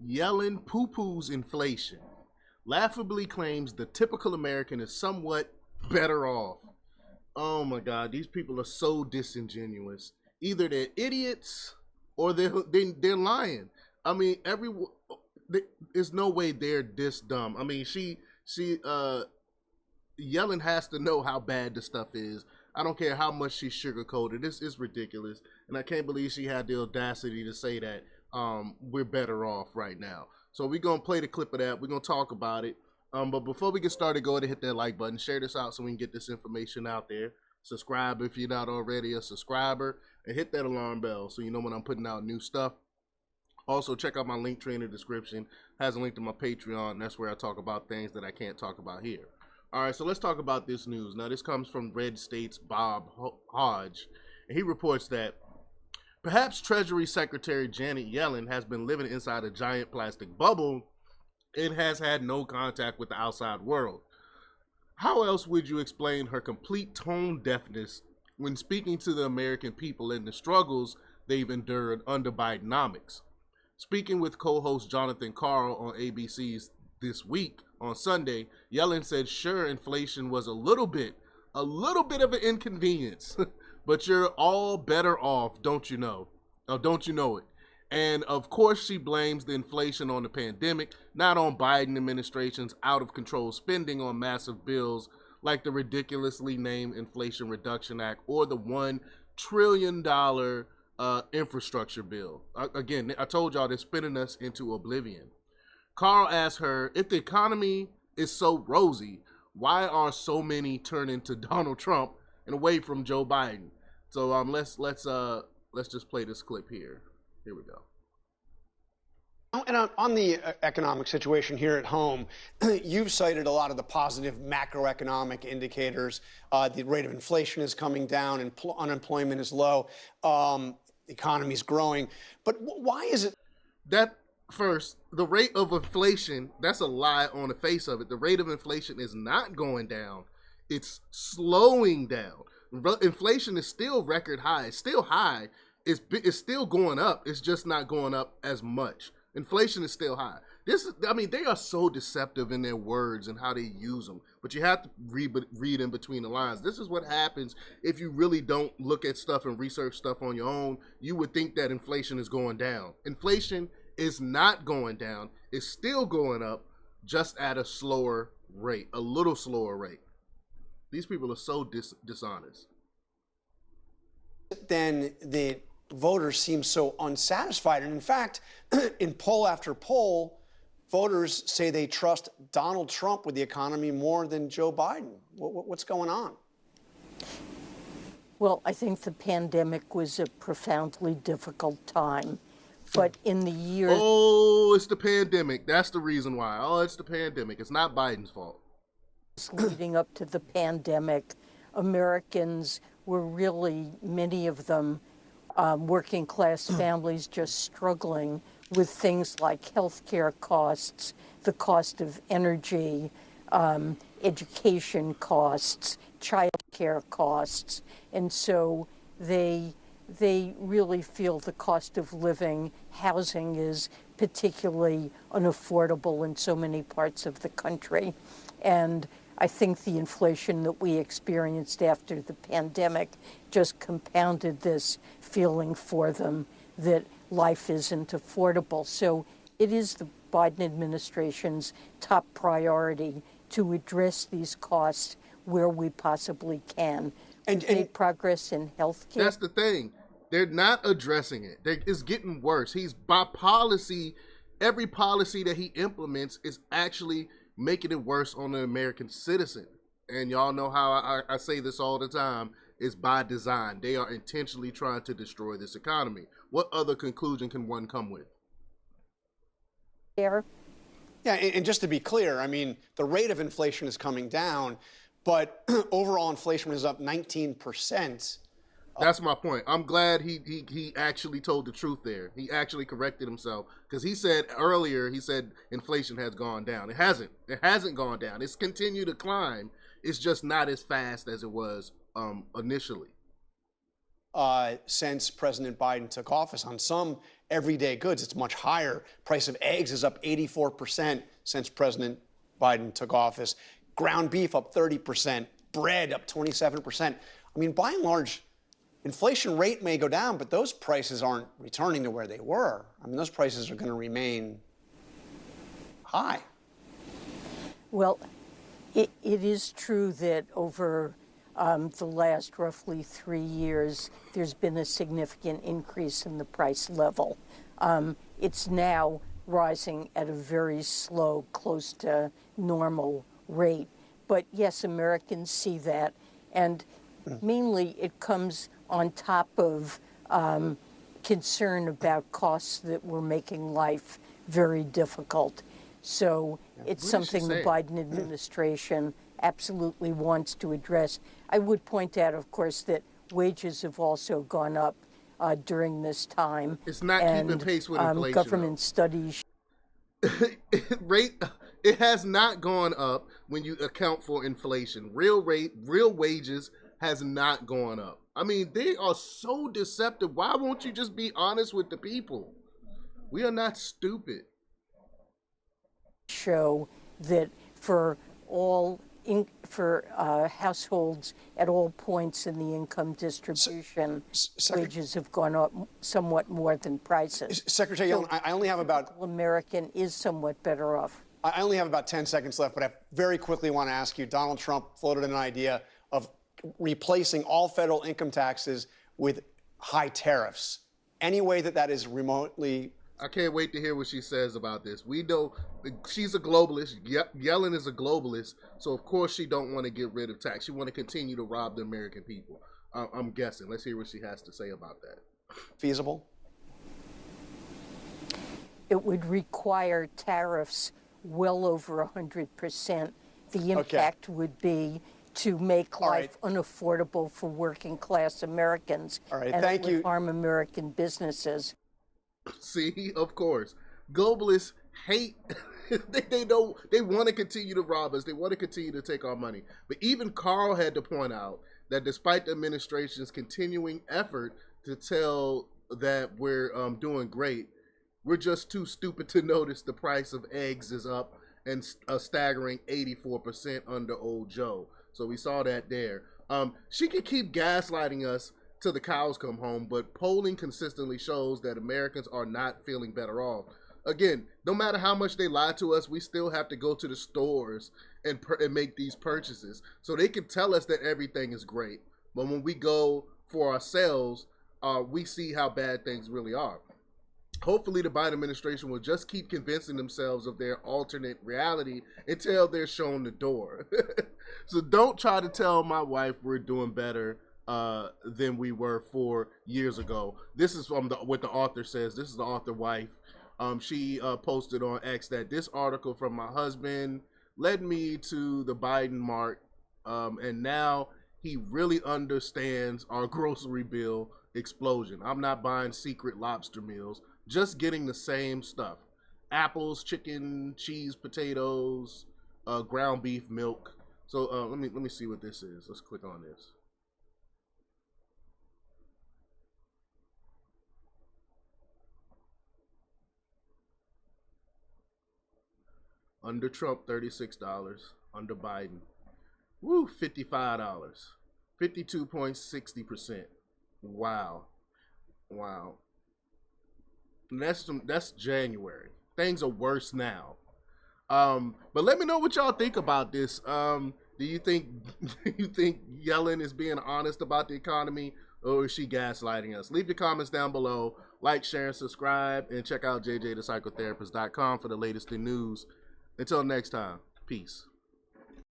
Yellen poo-poos inflation. Laughably claims the typical American is somewhat better off. Oh my God, these people are so disingenuous. Either they're idiots or they're lying. I mean, there's no way they're this dumb. I mean, Yellen has to know how bad the stuff is. I don't care how much she sugarcoated. It's ridiculous, and I can't believe she had the audacity to say that we're better off right now. So we're gonna play the clip of that. We're gonna talk about it. But before we get started, go ahead and hit that like button. Share this out so we can get this information out there. Subscribe if you're not already a subscriber, and hit that alarm bell so you know when I'm putting out new stuff. Also, check out my link tree in the description. It has a link to my Patreon. That's where I talk about things that I can't talk about here. All right, so let's talk about this news. Now, this comes from Red State's Bob Hodge, and he reports that perhaps Treasury Secretary Janet Yellen has been living inside a giant plastic bubble and has had no contact with the outside world. How else would you explain her complete tone deafness when speaking to the American people and the struggles they've endured under Bidenomics? Speaking with co-host Jonathan Karl on ABC's This Week on Sunday, Yellen said, sure, inflation was a little bit of an inconvenience, but you're all better off, don't you know? Oh, don't you know it? And of course, she blames the inflation on the pandemic, not on Biden administration's out of control spending on massive bills like the ridiculously named Inflation Reduction Act or the $1 trillion infrastructure bill. Again, I told y'all they're spinning us into oblivion. Carl asked her, if the economy is so rosy, why are so many turning to Donald Trump and away from Joe Biden? So let's just play this clip here. Here we go. And on the economic situation here at home, you've cited a lot of the positive macroeconomic indicators. The rate of inflation is coming down and unemployment is low. The economy is growing. But why is it that first, the rate of inflation, that's a lie on the face of it. The rate of inflation is not going down. It's slowing down. Inflation is still record high. It's still high. It's still going up. It's just not going up as much. Inflation is still high. They are so deceptive in their words and how they use them. But you have to read in between the lines. This is what happens if you really don't look at stuff and research stuff on your own. You would think that inflation is going down. Inflation is not going down. It's still going up, just at a slower rate, a little slower rate. These people are so dishonest. Then the voters seem so unsatisfied. And in fact, in poll after poll, voters say they trust Donald Trump with the economy more than Joe Biden. What's going on? Well, I think the pandemic was a profoundly difficult time. But in the years... Oh, it's the pandemic. That's the reason why. Oh, it's the pandemic. It's not Biden's fault. Leading up to the pandemic, Americans were really, many of them, working class families just struggling with things like healthcare costs, the cost of energy, education costs, childcare costs. And so they really feel the cost of living, housing is particularly unaffordable in so many parts of the country. And I think the inflation that we experienced after the pandemic just compounded this feeling for them that life isn't affordable. So it is the Biden administration's top priority to address these costs where we possibly can. And make progress in healthcare. That's the thing. They're not addressing it. It's getting worse. He's by policy. Every policy that he implements is actually making it worse on the American citizen. And y'all know how I say this all the time. It's by design. They are intentionally trying to destroy this economy. What other conclusion can one come with? Yeah, and just to be clear, I mean, the rate of inflation is coming down, but overall inflation is up 19%. That's my point. I'm glad he actually told the truth there. He actually corrected himself, because he said earlier, he said inflation has gone down. It hasn't. It hasn't gone down. It's continued to climb. It's just not as fast as it was initially. since President Biden took office. On some everyday goods, it's much higher. Price of eggs is up 84% since President Biden took office. Ground beef up 30%. Bread up 27%. I mean, by and large, inflation rate may go down, but those prices aren't returning to where they were. I mean, those prices are going to remain high. Well, it is true that over the last roughly 3 years, there's been a significant increase in the price level. It's now rising at a very slow, close to normal rate. But yes, Americans see that, and mainly it comes on top of concern about costs that were making life very difficult. So it's something the Biden administration absolutely wants to address. I would point out, of course, that wages have also gone up during this time. It's not keeping pace with inflation. Government studies. It has not gone up when you account for inflation. Real wages has not gone up. I mean, they are so deceptive. Why won't you just be honest with the people? We are not stupid. Show that for households at all points in the income distribution, wages have gone up somewhat more than prices. Secretary Yellen, I only have about... American is somewhat better off. I only have about 10 seconds left, but I very quickly want to ask you, Donald Trump floated an idea of replacing all federal income taxes with high tariffs. Any way that is remotely... I can't wait to hear what she says about this. We know she's a globalist. Yellen is a globalist, so of course she don't want to get rid of tax. She want to continue to rob the American people. I'm guessing. Let's hear what she has to say about that. Feasible? It would require tariffs well over 100%. The impact would be to make life unaffordable for working class Americans. All right, and thank you. It would harm American businesses. See, of course, globalists hate. they want to continue to rob us. They want to continue to take our money. But even Carl had to point out that despite the administration's continuing effort to tell that we're doing great, we're just too stupid to notice the price of eggs is up and a staggering 84% under old Joe. So we saw that there. She could keep gaslighting us till the cows come home, but polling consistently shows that Americans are not feeling better off. Again, no matter how much they lie to us, we still have to go to the stores and make these purchases. So they can tell us that everything is great, but when we go for ourselves, we see how bad things really are. Hopefully the Biden administration will just keep convincing themselves of their alternate reality until they're shown the door. So don't try to tell my wife we're doing better than we were 4 years ago. This is from what the author says. This is the author wife. She posted on X that this article from my husband led me to the Biden mark, and now he really understands our grocery bill explosion. I'm not buying secret lobster meals, just getting the same stuff: apples, chicken, cheese, potatoes, ground beef, milk. So let me see what this is. Let's click on this. Under Trump, $36. Under Biden, $55. 52.60%. Wow. And that's January. Things are worse now. But let me know what y'all think about this. Do you think Yellen is being honest about the economy, or is she gaslighting us? Leave your comments down below. Like, share, and subscribe, and check out jjthepsychotherapist.com for the latest in news. Until next time, peace.